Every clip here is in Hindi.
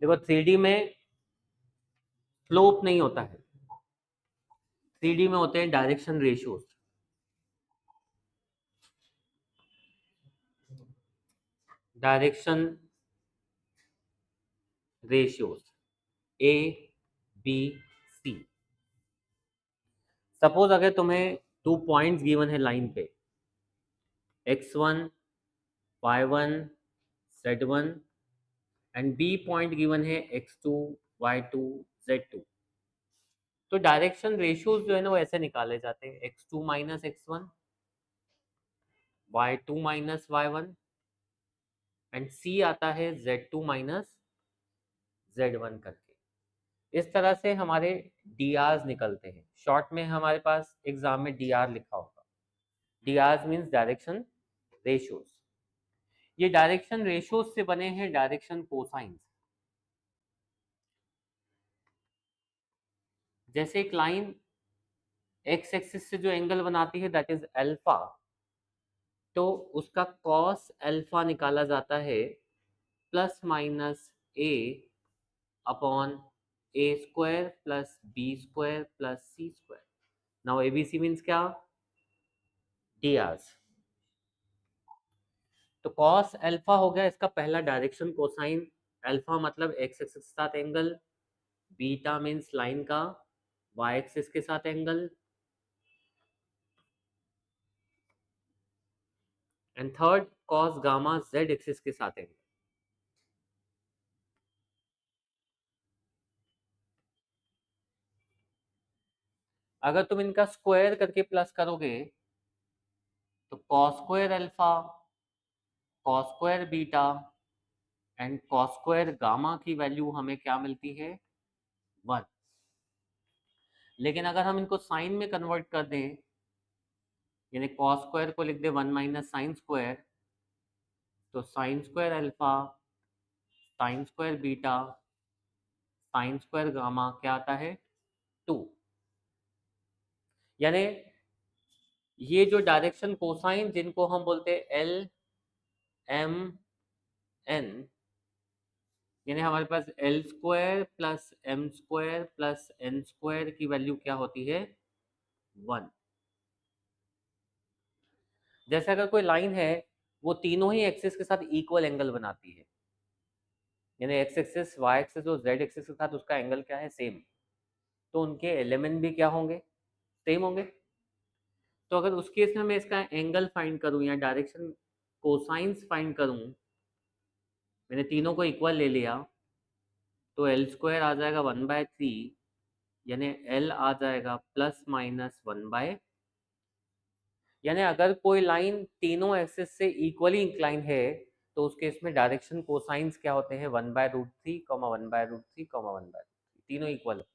देखो 3D में स्लोप नहीं होता है, 3D में होते हैं direction ratios. Direction ratios A B C. Suppose अगर तुम्हें 2 पॉइंट्स गिवन है लाइन पे, x1 y1 z1 and B point given है x2 y2 z2। तो डायरेक्शन रेशियोज जो है ना वो ऐसे निकाले जाते हैं, x2 minus x1 y2 minus y1 and c आता है z2 माइनस z1 करके। इस तरह से हमारे drs निकलते हैं। शॉर्ट में हमारे पास एग्जाम में dr लिखा होगा। drs means direction ratios. ये डायरेक्शन रेशियोज से बने हैं डायरेक्शन कोसाइंस। जैसे एक लाइन एक्स एक्सिस से जो एंगल बनाती है दैट इज अल्फा, तो उसका कॉस अल्फा निकाला जाता है plus minus A upon A square plus B square plus C square. Now ABC means क्या? डीआर्स। तो कॉस अल्फा हो गया इसका पहला डायरेक्शन कोसाइन। अल्फा मतलब एक्स एक्सिस के साथ एंगल, बीटा मीन्स लाइन का वाई एक्सिस के साथ angle, and third cos gamma Z axis के साथ एंगल। अगर तुम इनका स्क्वायर करके प्लस करोगे तो cos square alpha, cos square beta and cos square gamma की वैल्यू हमें क्या मिलती है? 1। लेकिन अगर हम इनको साइन में कन्वर्ट कर दें, यानी कॉस स्क्वायर को लिख दे 1 माइनस साइन स्क्वायर, तो sine square alpha, sine square beta, sine square gamma क्या आता है? 2। यानी ये जो डायरेक्शन कोसाइन जिनको हम बोलते हैं एल एम एन, यानी हमारे पास L square plus M square plus N square की वैल्यू क्या होती है? 1। जैसे अगर कोई लाइन है वो तीनों ही एक्सिस के साथ इक्वल एंगल बनाती है, यानी एक्स एक्सिस वाई एक्सिस और जेड एक्सिस के साथ उसका एंगल क्या है? सेम, तो उनके एलिमेंट भी क्या होंगे? सेम होंगे। तो अगर उस केस में मैं इसका एंगल फाइंड करूं या डायरेक्शन कोसाइंस फाइंड करूं, मैंने तीनों को इक्वल ले लिया, तो एल स्क्वायर आ जाएगा 1/3, यानी एल आ जाएगा प्लस माइनस 1/। यानी अगर कोई लाइन तीनों एक्सिस से इक्वली इंक्लाइन है तो उस केस में डायरेक्शन कोसाइंस क्या होते हैं? 1/√3, 1/√3, 1/√3, तीनों इक्वल होते हैं।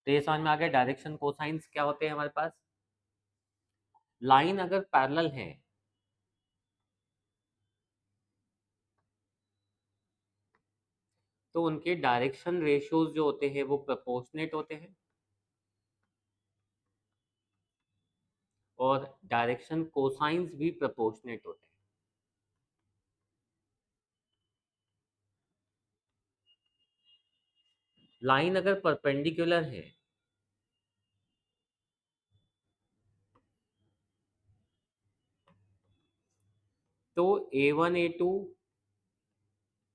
तो ये समझ में आ गया डायरेक्शन कोसाइंस क्या होते हैं हमारे पास। लाइन अगर पैरेलल है तो उनके डायरेक्शन रेशियोज जो होते हैं वो प्रोपोर्शनेट होते हैं, और डायरेक्शन कोसाइंस भी प्रोपोर्शनेट होते हैं। लाइन अगर परपेंडिकुलर है तो a1 a2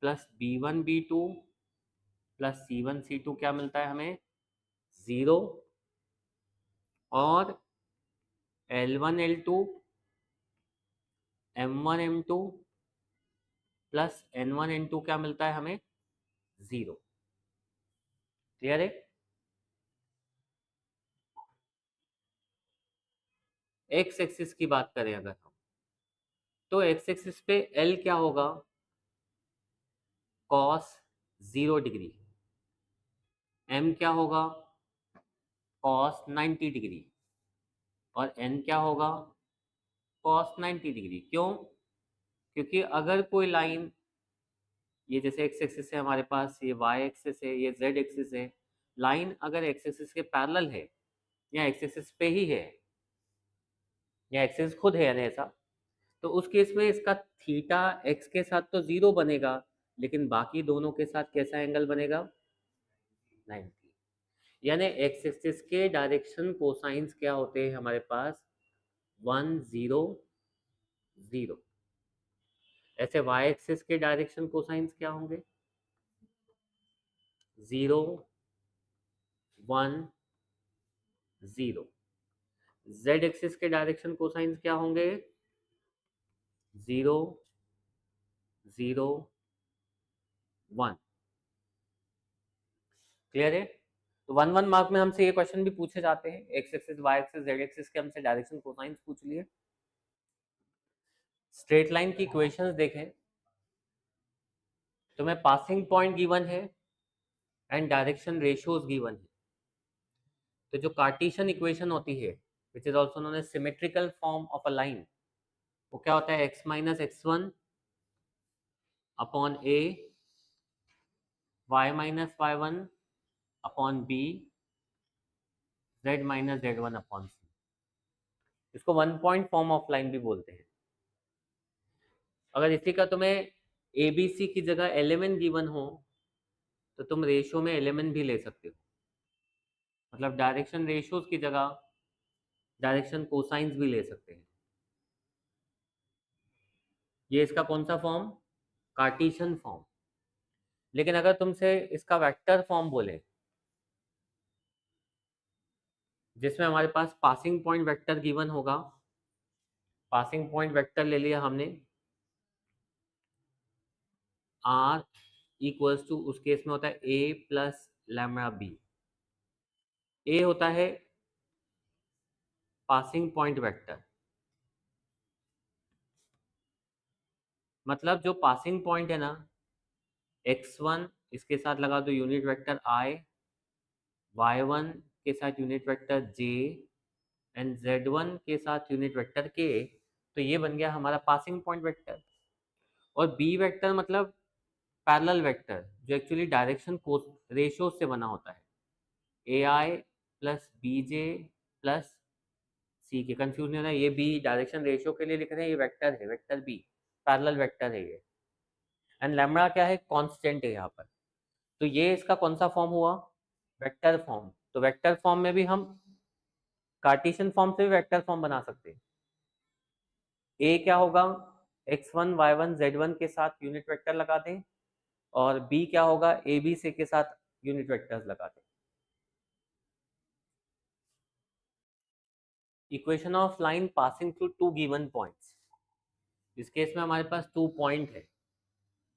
plus b1 b2 plus c1 c2 क्या मिलता है हमें? 0। और l1 l2 m1 m2 plus n1 n2 क्या मिलता है हमें? 0। क्लियर है? एक्स एक्सिस की बात करें अगर हम, तो एक्स एक्सिस पे l क्या होगा? Cos 0 degree. m क्या होगा? Cos 90 degree. और n क्या होगा? Cos 90 degree. क्यों? क्योंकि अगर कोई लाइन, ये जैसे एक्स एक्सिस है हमारे पास, ये वाई एक्सिस है, ये जेड एक्सिस है, लाइन अगर एक्स एक्सिस के पैरेलल है या एक्स एक्सिस पे ही है या एक्सिस खुद है यानी ऐसा, तो उस केस में इसका थीटा एक्स के साथ तो 0 बनेगा, लेकिन बाकी दोनों के साथ कैसा एंगल बनेगा? 90। यानी एक्स एक्सिस के डायरेक्शन कोसाइंस क्या होते हैं हमारे पास? 1 0 0। ऐसे वाई एक्सिस के डायरेक्शन कोसाइंस क्या होंगे? 0 1 0। जेड एक्सिस के डायरेक्शन कोसाइंस क्या होंगे? 0 0 1। क्लियर है? तो 1 1 मार्क में हमसे ये क्वेश्चन भी पूछे जाते हैं, x axis y axis z axis के हमसे डायरेक्शन कोसाइंस पूछ लिए। स्ट्रेट लाइन की इक्वेशंस देखें तो मैं पासिंग पॉइंट गिवन है एंड डायरेक्शन रेशियोज गिवन है। तो जो कार्टेशियन इक्वेशन होती है which is also known as symmetrical form of a line, वो क्या होता है? X minus x one upon A, Y minus Y one upon B, Z minus Z one upon C. इसको one point form of line भी बोलते हैं। अगर इसी का तुम्हें ए बी सी की जगह एलिमेंट गिवन हो तो तुम रेशियो में एलिमेंट भी ले सकते हो, मतलब डायरेक्शन रेशियोज की जगह डायरेक्शन कोसाइंस भी ले सकते हैं। ये इसका कौन सा फॉर्म? Cartesian form. लेकिन अगर तुमसे इसका वेक्टर फॉर्म बोले जिसमें हमारे पास पासिंग पॉइंट वेक्टर गिवन होगा, पासिंग पॉइंट वेक्टर ले लिया हमने आर इक्वल्स टू, उस केस में होता है ए प्लस लैम्डा बी। ए होता है पासिंग पॉइंट वेक्टर, मतलब जो पासिंग पॉइंट है ना, x1 इसके साथ लगा दो यूनिट वेक्टर i, y1 के साथ unit vector j and z1 के साथ यूनिट वेक्टर k, तो ये बन गया हमारा पासिंग पॉइंट वेक्टर। और b वेक्टर मतलब पैरेलल वेक्टर, जो एक्चुअली डायरेक्शन रेशियो से बना होता है, ए आई प्लस बी जे प्लस सी के। कंफ्यूज नहीं होना, ये बी डायरेक्शन रेशियो के लिए लिख रहे हैं, ये वेक्टर है, वेक्टर बी पैरेलल वेक्टर है ये। एंड लैम्डा क्या है? कांस्टेंट है यहाँ पर। तो ये इसका कौन सा फॉर्म हुआ? Vector form. तो वेक्टर फॉर्म में भी हम कार्टेशियन फॉर्म से भी वेक्टर फॉर्म बना सकते हैं। ए क्या होगा? x1 y1 z1 के साथ यूनिट वेक्टर लगा दें, और बी क्या होगा? ए बी सी के साथ यूनिट वेक्टर्स लगा दें। Equation of line passing through two given points. इस केस में हमारे पास 2 पॉइंट है,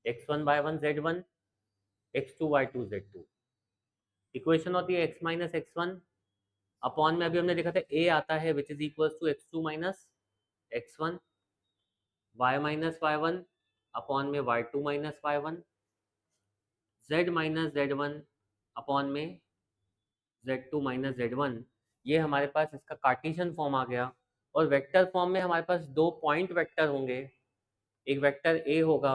x1 y1 z1, x2 y2 z2। Equation होती है x minus x one upon में, अभी हमने देखा था a आता है which is equal to x2 minus x1, y minus Y one upon में y2 minus Y one, z minus z1 upon में z2 माइनस z1। ये हमारे पास इसका कार्टेशियन फॉर्म आ गया। और वेक्टर फॉर्म में हमारे पास 2 पॉइंट वेक्टर होंगे। एक वेक्टर a होगा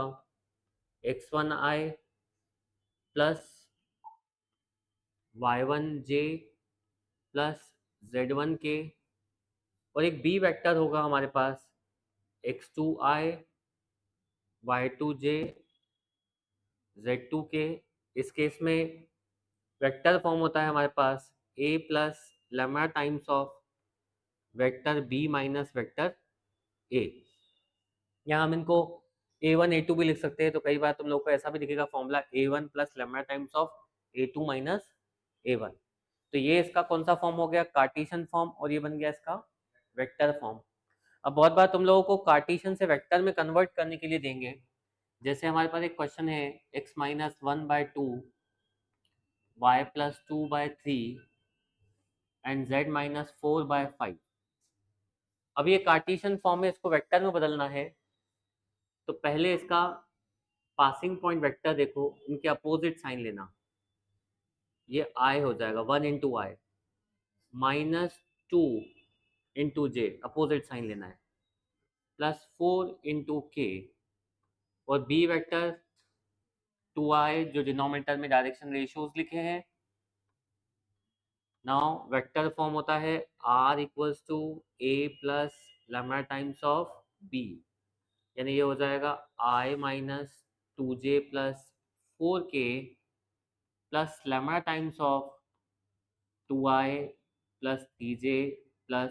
x1i plus y1j plus z1k, और एक बी वेक्टर होगा हमारे पास x2i y2j z2k। इस केस में वेक्टर फॉर्म होता है हमारे पास a plus lambda times of vector b minus vector a। यहाँ हम इनको a1 a2 भी लिख सकते हैं, तो कई बार तुम लोग को ऐसा भी दिखेगा formula a1 plus lambda times of a2 minus a1। तो ये इसका कौन सा फॉर्म हो गया? Cartesian form. और ये बन गया इसका वेक्टर फॉर्म। अब बहुत बार तुम लोगों को कार्टेशियन से वेक्टर में कन्वर्ट करने के लिए देंगे। जैसे हमारे पास एक क्वेश्चन है x minus one by two, y plus two by three and z minus four by five. अब ये कार्टेशियन फॉर्म में इसको वेक्टर में बदलना है, तो पहले इसका पासिंग पॉइंट वेक्टर देखो, इनके अपोजिट साइन लेना। ये i हो जाएगा 1 इंटू आई माइनस टू इंटू जे, अपोजिट साइन लेना है, प्लस 4 इंटू के, और बी वेक्टर 2i जो डिनोमिनेटर में डायरेक्शन रेशियोज लिखे हैं। नाउ वेक्टर फॉर्म होता है r equals to a plus lambda times of B, यानी ये हो जाएगा I minus 2j plus 4k plus lambda times of 2i plus 3j plus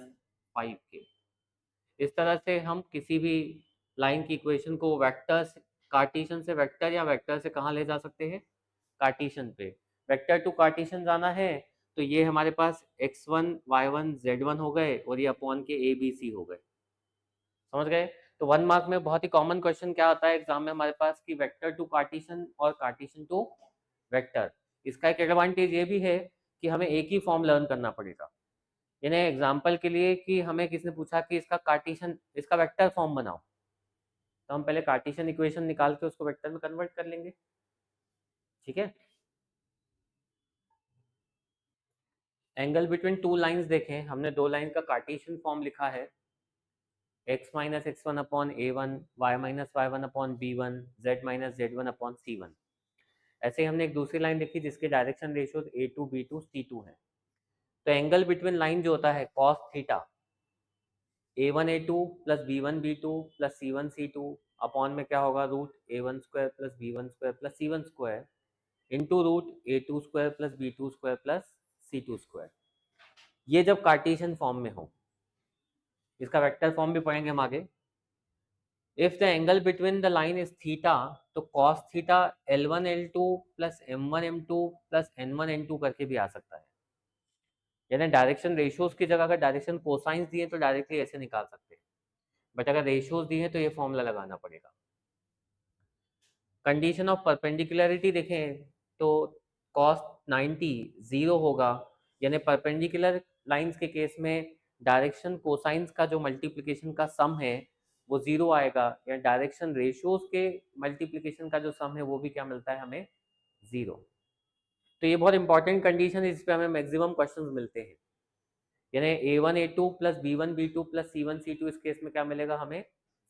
5k। इस तरह से हम किसी भी लाइन की इक्वेशन को वेक्टर्स, कार्टेशियन से वेक्टर या वेक्टर से कहाँ ले जा सकते हैं, कार्टेशियन पे। वेक्टर टू कार्टेशियन जाना है तो ये हमारे पास x1 y1 z1 हो गए और ये अपॉन के a b c हो गए, समझ गए। तो 1 मार्क में बहुत ही कॉमन क्वेश्चन क्या आता है एग्जाम में हमारे पास कि वेक्टर टू कार्टेशियन और कार्टेशियन टू वेक्टर। इसका एक एडवांटेज ये भी है कि हमें एक ही फॉर्म लर्न करना पड़ेगा। यानी एग्जाम्पल के लिए कि हमें किसने पूछा कि इसका कार्टेशियन, इसका वेक्टर फॉर्म बनाओ, तो हम पहले कार्टेशियन इक्वेशन निकाल के उसको वेक्टर में कन्वर्ट कर लेंगे, ठीक है। एंगल बिटवीन टू लाइंस देखें, हमने दो लाइन का कार्टेशियन फॉर्म लिखा है, x minus x one upon A one, Y minus Y one upon B one, Z minus Z one upon C one. ऐसे ही हमने एक दूसरी लाइन लिखी जिसके direction ratio A two B two C two है। तो एंगल बिटवीन लाइन जो होता है cos theta, A one A two plus B one B two plus C one C two upon में क्या होगा, root A one square plus B one square plus C one square into root A two square plus B two square plus C two square. ये जब कार्टेशियन फॉर्म में हो, इसका वेक्टर फॉर्म भी पढ़ेंगे हम आगे। If the angle between the line is theta, तो cos theta L1 L2 plus M1 M2 plus N1 N2 करके भी आ सकता है। यानी डायरेक्शन रेशियोज की जगह अगर डायरेक्शन कोसाइंस दिए तो डायरेक्टली ऐसे निकाल सकते हैं, बट अगर रेशियोज दिए तो ये फॉर्मूला लगाना पड़ेगा। कंडीशन ऑफ परपेंडिकुलरिटी देखें तो cos 90 जीरो होगा, यानी परपेंडिकुलर लाइंस के केस में डायरेक्शन कोसाइंस का जो मल्टीप्लिकेशन का सम है वो जीरो आएगा, या डायरेक्शन रेशियोज के मल्टीप्लिकेशन का जो सम है वो भी क्या मिलता है हमें, जीरो। तो ये बहुत इंपॉर्टेंट कंडीशन है, इस पे हमें मैक्सिमम क्वेश्चंस मिलते हैं। यानी a1 a2 plus b1 b2 plus c1 c2, इस केस में क्या मिलेगा हमें,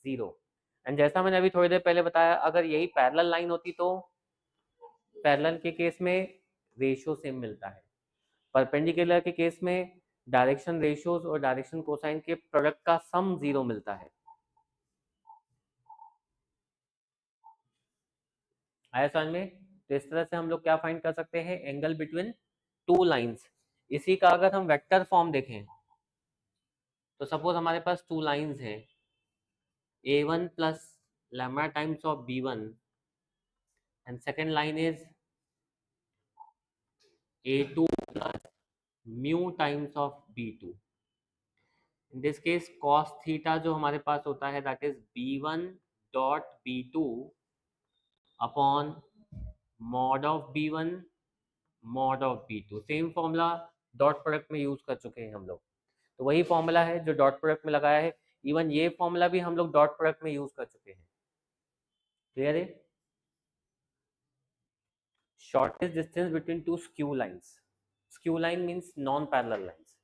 जीरो। एंड जैसा मैंने अभी थोड़ी देर पहले बताया, अगर यही पैरेलल लाइन होती तो पैरेलल के केस में रेशियो सेम मिलता है, परपेंडिकुलर के केस में डायरेक्शन रेशियोज और डायरेक्शन कोसाइन के प्रोडक्ट का सम जीरो मिलता है। आया समझ में। तो इस तरह से हम लोग क्या फाइंड कर सकते हैं, एंगल बिटवीन टू लाइंस। इसी का अगर हम वेक्टर फॉर्म देखें तो सपोज हमारे पास टू लाइंस हैं, a1 plus lambda times of b1 and second line is a2 plus mu times of b2। in this case cos theta जो हमारे पास होता है that is b1 dot b2 upon mod of b1 mod of b2। Same formula dot product में यूज कर चुके हैं हम लोग, तो वही फॉर्मूला है जो डॉट प्रोडक्ट में लगाया है। इवन ये फॉर्मूला भी हम लोग डॉट प्रोडक्ट में यूज कर चुके हैं। क्लियर है। Shortest distance between two skew lines, skew line means non parallel lines.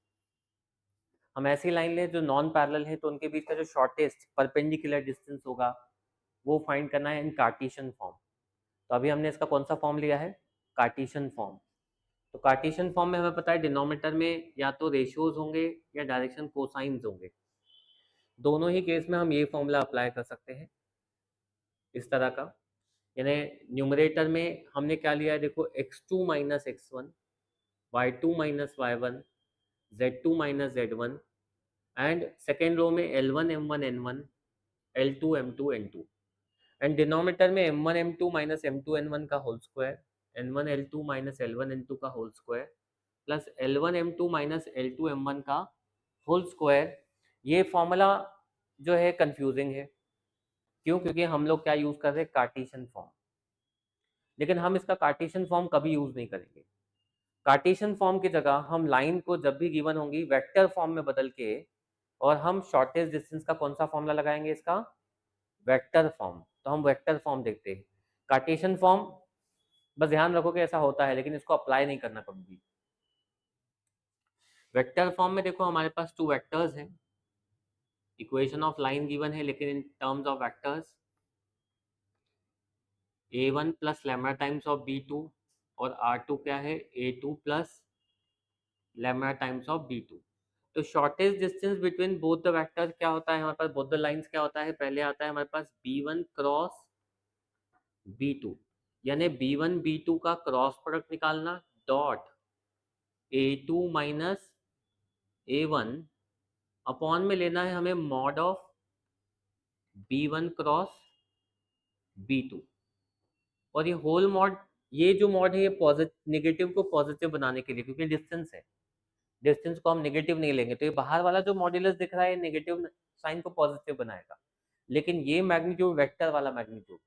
हम ऐसी लाइन लें जो नॉन पैरेलल है तो उनके बीच का जो शॉर्टेस्ट परपेंडिकुलर डिस्टेंस होगा वो फाइंड करना है इन कार्टेशियन फॉर्म। तो अभी हमने इसका कौन सा फॉर्म लिया है, कार्टेशियन फॉर्म। तो कार्टेशियन फॉर्म में हमें पता है डिनोमिनेटर में या तो रेशियोज होंगे या डायरेक्शन कोसाइंस होंगे। दोनों ही केस में हम ये फॉर्मूला अप्लाई कर सकते हैं इस तरह का। यानी न्यूमरेटर में हमने क्या लिया है, देखो x2 minus x one, y2 minus Y one, z2 minus z1, and second row में L1 M1 N1, L2 M2 N2, and denominator में M1 M2 minus M2 N1 का whole square, N1 L2 minus L1 N2 का whole square, plus L1 M2 minus L2 M1 का होल स्क्वायर। ये फॉर्मूला जो है कंफ्यूजिंग है, क्यों, क्योंकि हम लोग क्या यूज कर रहे हैं, कार्टेशियन फॉर्म। लेकिन हम इसका कार्टेशियन फॉर्म कभी यूज नहीं करेंगे। कार्टेशियन फॉर्म की जगह हम लाइन को जब भी गिवन होंगी वेक्टर फॉर्म में बदल के, और हम शॉर्टेस्ट डिस्टेंस का कौन सा फॉर्मूला लगाएंगे, इसका वेक्टर फॉर्म। तो हम वेक्टर फॉर्म देखते हैं। कार्टेशियन फॉर्म बस ध्यान रखो कि ऐसा होता है, लेकिन इसको अप्लाई नहीं करना कभी भी। वेक्टर फॉर्म में देखो हमारे पास टू वेक्टर्स हैं, इक्वेशन ऑफ लाइन गिवन है लेकिन in terms of vectors, a1 plus lambda times of b2 और r2 क्या है, a2 plus lambda times of b2। तो shortage distance between both the vector क्या होता है हमारे पास, बोथ द लाइंस क्या होता है, पहले आता है हमारे पास b1 क्रॉस b2, यानी b1 b2 का क्रॉस प्रोडक्ट निकालना, dot a2 minus a1 upon में लेना है हमें mod of b1 cross b2, और ये होल मॉड, ये जो मॉड है ये पॉजिटिव नेगेटिव को पॉजिटिव बनाने के लिए, क्योंकि डिस्टेंस है, डिस्टेंस को हम नेगेटिव नहीं लेंगे, तो ये बाहर वाला जो मॉड्यूलस दिख रहा है नेगेटिव साइन को पॉजिटिव बनाएगा, लेकिन ये मैग्नीट्यूड वेक्टर वाला मैग्नीट्यूड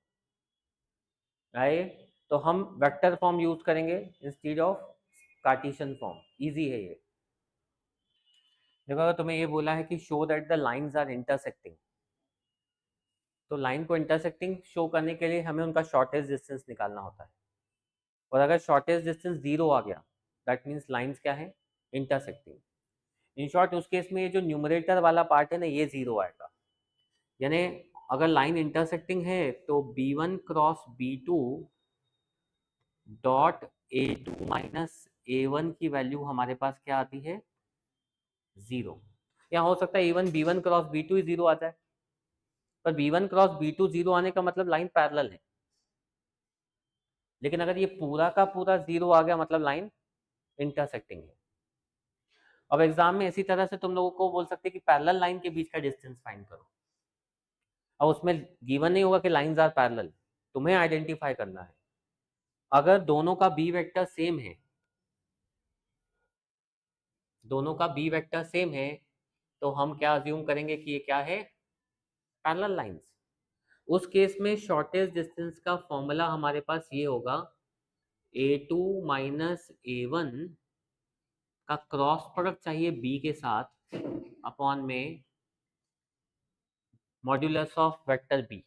आए, तो हम वेक्टर फॉर्म यूज करेंगे instead of Cartesian form, easy है ये। देखो अगर तुम्हें ये बोला है कि show that the lines are intersecting, तो लाइन को इंटरसेक्टिंग शो करने के लिए हमें उनका शॉर्टेज डिस्टेंस निकालना होता है, और अगर शॉर्टेज डिस्टेंस 0 आ गया दैट मीन्स लाइंस क्या है, इंटरसेक्टिंग। इन शॉर्ट उस केस में ये जो न्यूमरेटर वाला पार्ट है ना ये 0 आएगा, यानी अगर लाइन इंटरसेक्टिंग है तो b1 cross b2 dot a2 minus a1 की वैल्यू हमारे पास क्या आती है, 0। या हो सकता है इवन b1 क्रॉस b2 ही 0 आ जाए, पर b1 क्रॉस b2 0 आने का मतलब लाइन पैरेलल है, लेकिन अगर ये पूरा का पूरा 0 आ गया मतलब लाइन इंटरसेक्टिंग है। अब एग्जाम में इसी तरह से तुम लोगों को बोल सकते हैं कि पैरेलल लाइन के बीच का डिस्टेंस फाइंड करो, अब उसमें गिवन नहीं होगा कि लाइंस आर पैरेलल, तुम्हें आइडेंटिफाई करना है। अगर दोनों का बी वेक्टर सेम है, दोनों का बी वेक्टर सेम है, तो हम क्या अज्यूम करेंगे कि ये क्या है, पैरेलल लाइंस। उस केस में शॉर्टेज डिस्टेंस का फॉर्मूला हमारे पास ये होगा, a2 माइनस a1 का क्रॉस प्रोडक्ट चाहिए b के साथ अपॉन में मॉड्यूलस ऑफ वेक्टर b।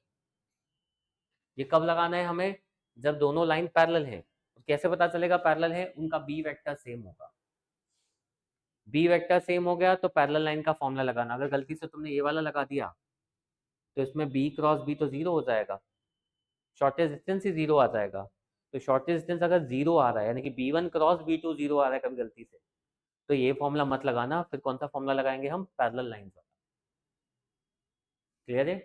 ये कब लगाना है हमें, जब दोनों लाइन पैरेलल हैं। कैसे पता चलेगा पैरेलल है, उनका बी वेक्टर सेम होगा, बी वेक्टर सेम हो गया तो पैरेलल लाइन का फॉर्मूला लगाना। अगर गलती से तुमने ये वाला लगा दिया तो इसमें बी क्रॉस बी तो 0 हो जाएगा, शॉर्टेज डिस्टेंस ही 0 आ जाएगा। तो शॉर्टेज डिस्टेंस अगर 0 आ रहा है यानी कि b1 क्रॉस b2 0 आ रहा है कभी गलती से, तो ये फॉर्मूला मत लगाना, फिर कौन सा फॉर्मूला लगाएंगे हम, पैरेलल लाइंस वाला। क्लियर है?